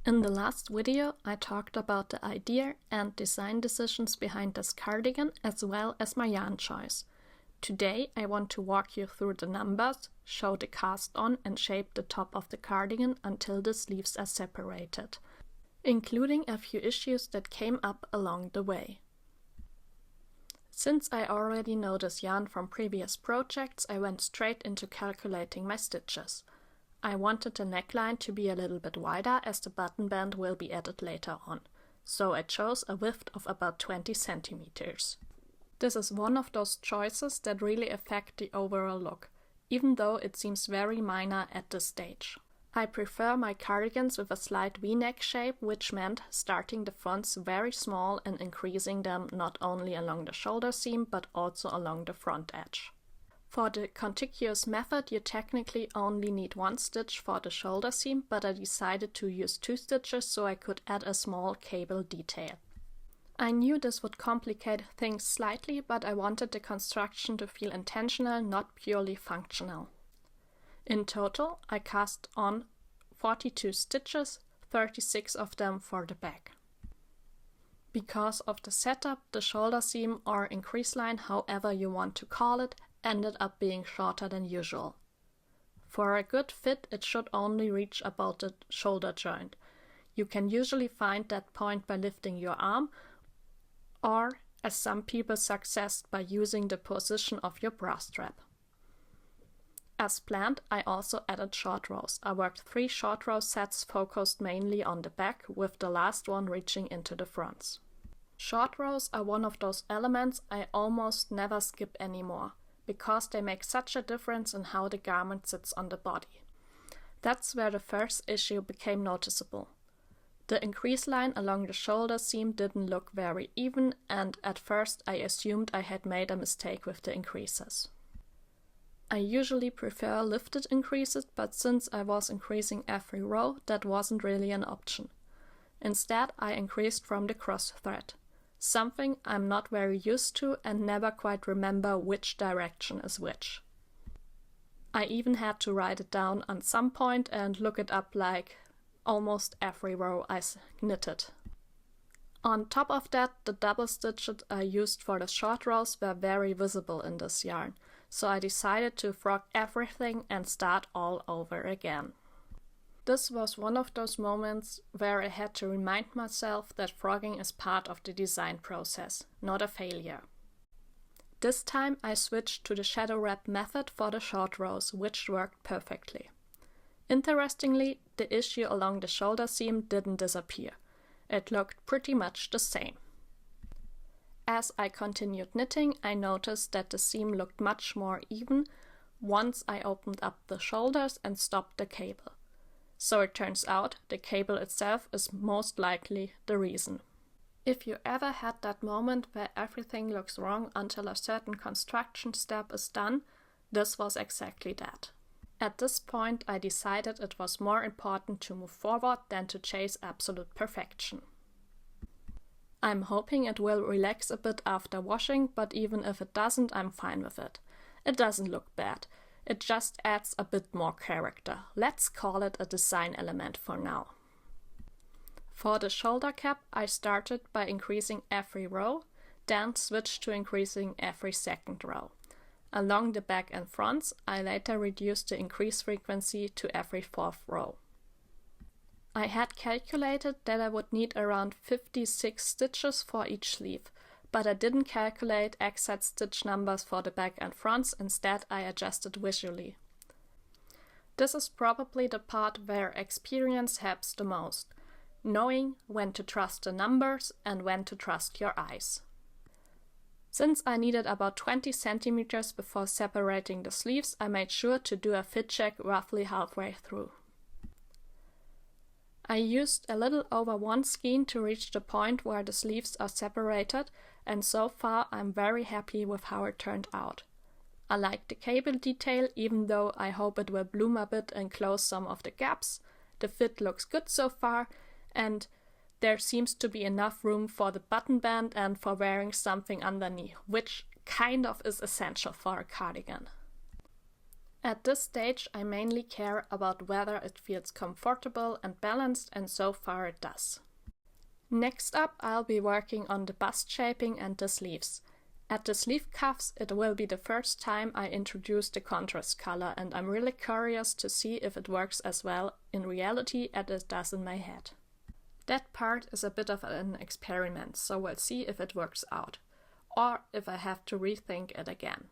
In the last video, I talked about the idea and design decisions behind this cardigan as well as my yarn choice. Today I want to walk you through the numbers, show the cast on and shape the top of the cardigan until the sleeves are separated, including a few issues that came up along the way. Since I already know this yarn from previous projects, I went straight into calculating my stitches. I wanted the neckline to be a little bit wider as the button band will be added later on, so I chose a width of about 20 centimeters. This is one of those choices that really affect the overall look, even though it seems very minor at this stage. I prefer my cardigans with a slight V-neck shape, which meant starting the fronts very small and increasing them not only along the shoulder seam but also along the front edge. For the contiguous method, you technically only need one stitch for the shoulder seam, but I decided to use 2 stitches so I could add a small cable detail. I knew this would complicate things slightly, but I wanted the construction to feel intentional, not purely functional. In total, I cast on 42 stitches, 36 of them for the back. Because of the setup, the shoulder seam or increase line, however you want to call it, ended up being shorter than usual. For a good fit, it should only reach about the shoulder joint. You can usually find that point by lifting your arm, or, as some people suggest, by using the position of your bra strap. As planned, I also added short rows. I worked 3 short row sets focused mainly on the back, with the last one reaching into the fronts. Short rows are one of those elements I almost never skip anymore, because they make such a difference in how the garment sits on the body. That's where the first issue became noticeable. The increase line along the shoulder seam didn't look very even, and at first I assumed I had made a mistake with the increases. I usually prefer lifted increases, but since I was increasing every row, that wasn't really an option. Instead, I increased from the cross thread, something I'm not very used to and never quite remember which direction is which. I even had to write it down on some point and look it up like almost every row I knitted. On top of that, the double stitches I used for the short rows were very visible in this yarn, so I decided to frog everything and start all over again. This was one of those moments where I had to remind myself that frogging is part of the design process, not a failure. This time I switched to the shadow wrap method for the short rows, which worked perfectly. Interestingly, the issue along the shoulder seam didn't disappear. It looked pretty much the same. As I continued knitting, I noticed that the seam looked much more even once I opened up the shoulders and stopped the cable. So it turns out the cable itself is most likely the reason. If you ever had that moment where everything looks wrong until a certain construction step is done, this was exactly that. At this point, I decided it was more important to move forward than to chase absolute perfection. I'm hoping it will relax a bit after washing, but even if it doesn't, I'm fine with it. It doesn't look bad. It just adds a bit more character. Let's call it a design element for now. For the shoulder cap, I started by increasing every row, then switched to increasing every second row. Along the back and fronts, I later reduced the increase frequency to every 4th row. I had calculated that I would need around 56 stitches for each sleeve, but I didn't calculate exact stitch numbers for the back and fronts, instead I adjusted visually. This is probably the part where experience helps the most, knowing when to trust the numbers and when to trust your eyes. Since I needed about 20 centimeters before separating the sleeves, I made sure to do a fit check roughly halfway through. I used a little over 1 skein to reach the point where the sleeves are separated, and so far I'm very happy with how it turned out. I like the cable detail, even though I hope it will bloom a bit and close some of the gaps. The fit looks good so far, and there seems to be enough room for the button band and for wearing something underneath, which kind of is essential for a cardigan. At this stage, I mainly care about whether it feels comfortable and balanced, and so far it does. Next up, I'll be working on the bust shaping and the sleeves. At the sleeve cuffs, it will be the first time I introduce the contrast color, and I'm really curious to see if it works as well in reality as it does in my head. That part is a bit of an experiment, so we'll see if it works out, or if I have to rethink it again.